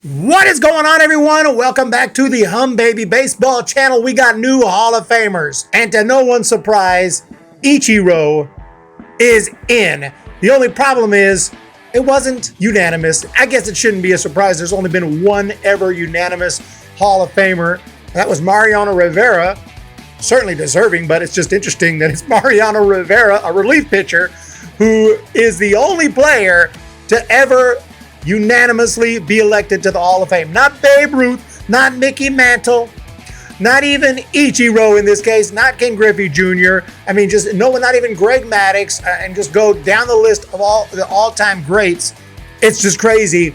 What is going on, everyone? Welcome back to the Humm Baby Baseball channel. We got new Hall of Famers. And to no one's surprise, Ichiro is in. The only problem is it wasn't unanimous. I guess it shouldn't be a surprise. There's only been one ever unanimous Hall of Famer. That was Mariano Rivera. Certainly deserving, but it's just interesting that it's Mariano Rivera, a relief pitcher, who is the only player to ever unanimously be elected to the Hall of Fame. Not Babe Ruth, not Mickey Mantle, not even Ichiro in this case, not Ken Griffey Jr. I mean, just no one, not even Greg Maddux, and just go down the list of all the all-time greats. It's just crazy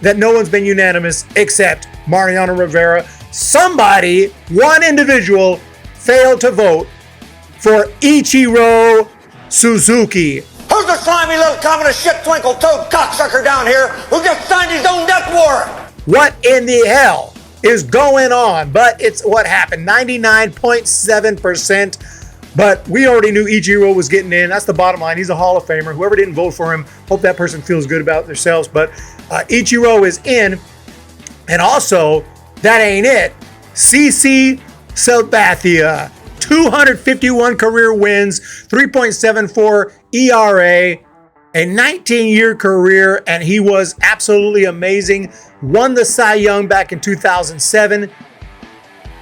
that no one's been unanimous except Mariano Rivera. Somebody, one individual, failed to vote for Ichiro Suzuki. Who's the slimy little communist shit twinkle-toed cocksucker down here who just signed his own death warrant? What in the hell is going on? But it's what happened, 99.7%. But we already knew Ichiro was getting in. That's the bottom line. He's a Hall of Famer. Whoever didn't vote for him, hope that person feels good about themselves. But Ichiro is in. And also, that ain't it. Sabathia, 251 career wins, 3.74 ERA, a 19-year career, and he was absolutely amazing. Won the Cy Young back in 2007.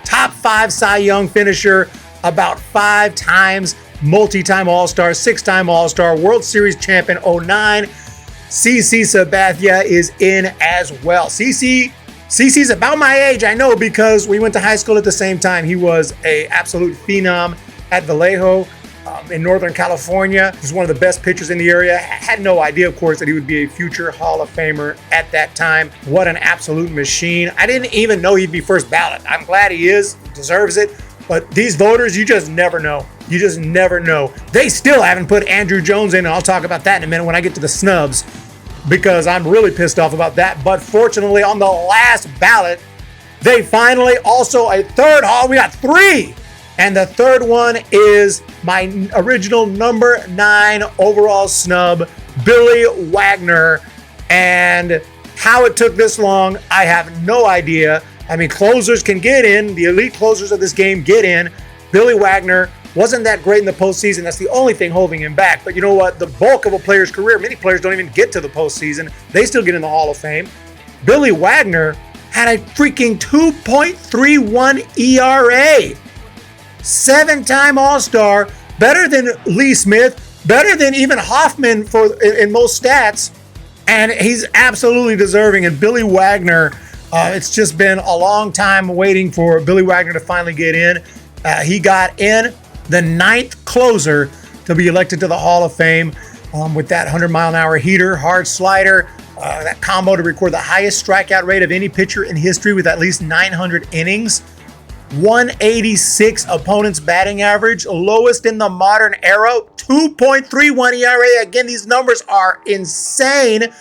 Top 5 Cy Young finisher about 5 times, multi-time All-Star, 6-time All-Star, World Series champion 09. Sabathia is in as well. CC's about my age, I know, because we went to high school at the same time. He was an absolute phenom at Vallejo in Northern California. He was one of the best pitchers in the area. I had no idea, of course, that he would be a future Hall of Famer at that time. What an absolute machine. I didn't even know he'd be first ballot. I'm glad he is, deserves it. But these voters, you just never know. You just never know. They still haven't put Andruw Jones in, and I'll talk about that in a minute when I get to the snubs, because I'm really pissed off about that. But fortunately, on the last ballot, they finally also a third Hall. We got 3. And the third one is my original number 9 overall snub, Billy Wagner. And how it took this long, I have no idea. I mean, closers can get in. The elite closers of this game get in. Billy Wagner wasn't that great in the postseason. That's the only thing holding him back. But you know what? The bulk of a player's career, many players don't even get to the postseason. They still get in the Hall of Fame. Billy Wagner had a freaking 2.31 ERA. 7-time All-Star, better than Lee Smith, better than even Hoffman in most stats. And he's absolutely deserving. And Billy Wagner, it's just been a long time waiting for Billy Wagner to finally get in. He got in, the 9th closer to be elected to the Hall of Fame, with that 100-mile-an-hour heater, hard slider, that combo to record the highest strikeout rate of any pitcher in history with at least 900 innings. 186 opponent's batting average, lowest in the modern era, 2.31 ERA. Again, these numbers are insane.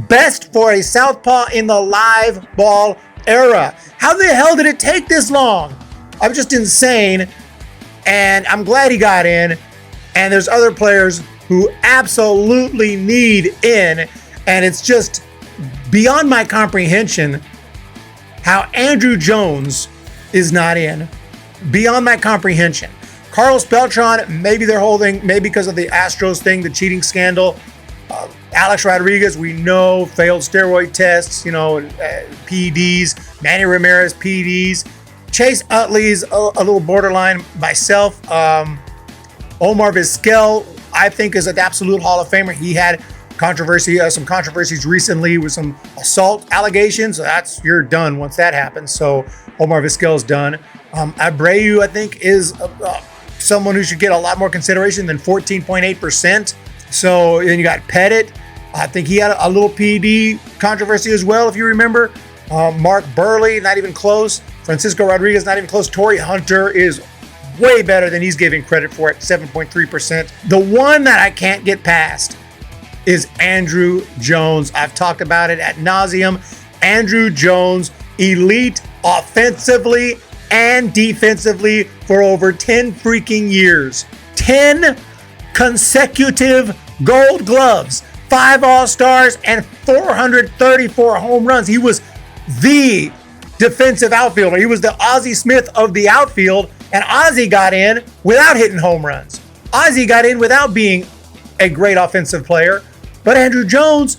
Best for a southpaw in the live ball era. How the hell did it take this long? I'm just insane. And I'm glad he got in. And there's other players who absolutely need in. And it's just beyond my comprehension how Andruw Jones is not in. Beyond my comprehension. Carlos Beltran, maybe they're holding, maybe because of the Astros thing, the cheating scandal. Alex Rodriguez, we know, failed steroid tests, PEDs. Manny Ramirez, PEDs. Chase Utley's a little borderline. Myself, Omar Vizquel, I think, is an absolute Hall of Famer. He had some controversies recently with some assault allegations. So you're done once that happens. So Omar Vizquel's done. Abreu, I think, is someone who should get a lot more consideration than 14.8%. So then you got Pettit. I think he had a little PED controversy as well, if you remember. Mark Burley, not even close. Francisco Rodriguez, not even close. Torrey Hunter is way better than he's giving credit for at 7.3%. The one that I can't get past is Andruw Jones. I've talked about it ad nauseum. Andruw Jones, elite offensively and defensively for over 10 freaking years. 10 consecutive Gold Gloves, 5 All-Stars, and 434 home runs. He was the defensive outfielder. He was the Ozzie Smith of the outfield, and Ozzie got in without hitting home runs. Ozzie got in without being a great offensive player, but Andruw Jones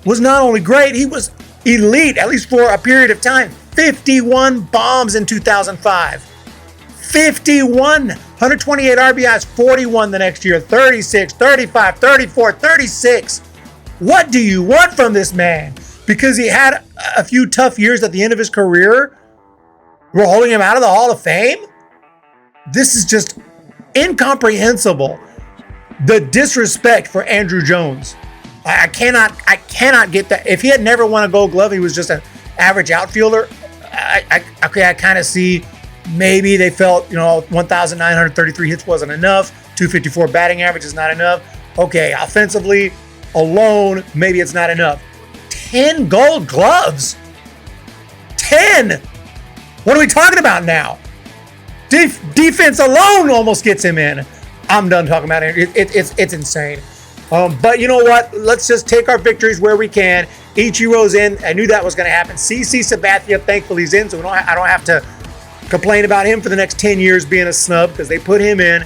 was not only great, he was elite, at least for a period of time. 51 bombs in 2005. 51, 128 RBIs, 41 the next year, 36, 35, 34, 36. What do you want from this man? Because he had a few tough years at the end of his career, we're holding him out of the Hall of Fame? This is just incomprehensible. The disrespect for Andruw Jones. I cannot get that. If he had never won a Gold Glove, he was just an average outfielder. I kind of see maybe they felt, 1,933 hits wasn't enough. 254 batting average is not enough. Okay, offensively alone, maybe it's not enough. 10 Gold Gloves. 10. What are we talking about now? Defense alone almost gets him in. I'm done talking about it. It's insane. But you know what? Let's just take our victories where we can. Ichiro's in. I knew that was going to happen. Sabathia, thankfully, he's in, so I don't have to complain about him for the next 10 years being a snub because they put him in.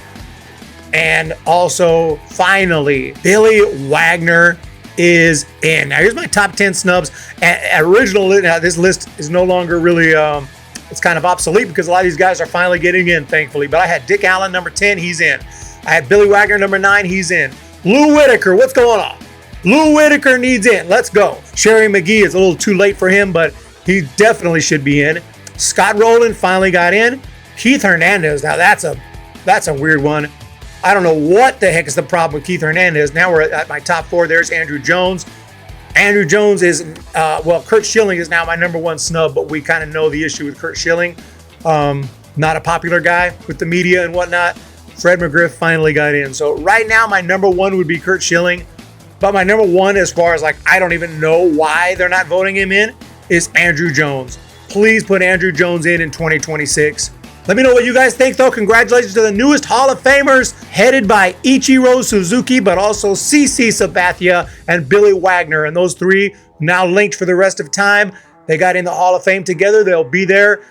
And also, finally, Billy Wagner is in. Now, here's my top 10 snubs. Originally, now this list is no longer really, it's kind of obsolete because a lot of these guys are finally getting in, thankfully. But I had Dick Allen, number 10, he's in. I had Billy Wagner, number 9, he's in. Lou Whitaker, what's going on? Lou Whitaker needs in. Let's go. Sherry McGee is a little too late for him, but he definitely should be in. Scott Rowland finally got in. Keith Hernandez, now that's a weird one. I don't know what the heck is the problem with Keith Hernandez. Now we're at my top 4. There's Andruw Jones. Andruw Jones is, Curt Schilling is now my number 1 snub, but we kind of know the issue with Curt Schilling. Not a popular guy with the media and whatnot. Fred McGriff finally got in. So right now, my number 1 would be Curt Schilling. But my number 1, as far as I don't even know why they're not voting him in, is Andruw Jones. Please put Andruw Jones in 2026. Let me know what you guys think, though. Congratulations to the newest Hall of Famers, headed by Ichiro Suzuki, but also Sabathia and Billy Wagner. And those 3 now linked for the rest of time. They got in the Hall of Fame together. They'll be there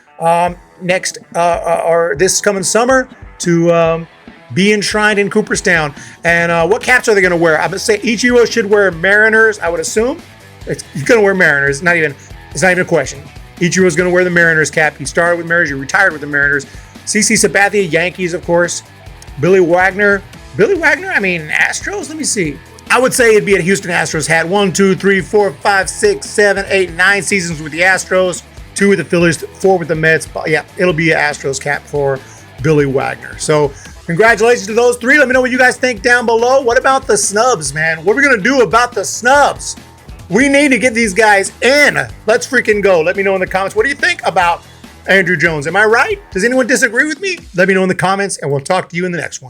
next or this coming summer to be enshrined in Cooperstown. And what caps are they going to wear? I would say Ichiro should wear Mariners, I would assume. He's going to wear Mariners. It's not even a question. Ichiro's going to wear the Mariners cap. He started with Mariners. He retired with the Mariners. Sabathia, Yankees, of course. Billy Wagner, Astros? Let me see. I would say it'd be a Houston Astros hat. 1, 2, 3, 4, 5, 6, 7, 8, 9 seasons with the Astros. 2 with the Phillies, 4 with the Mets. But yeah, it'll be an Astros cap for Billy Wagner. So congratulations to those 3. Let me know what you guys think down below. What about the snubs, man? What are we going to do about the snubs? We need to get these guys in. Let's freaking go. Let me know in the comments. What do you think about Andruw Jones? Am I right? Does anyone disagree with me? Let me know in the comments, and we'll talk to you in the next one.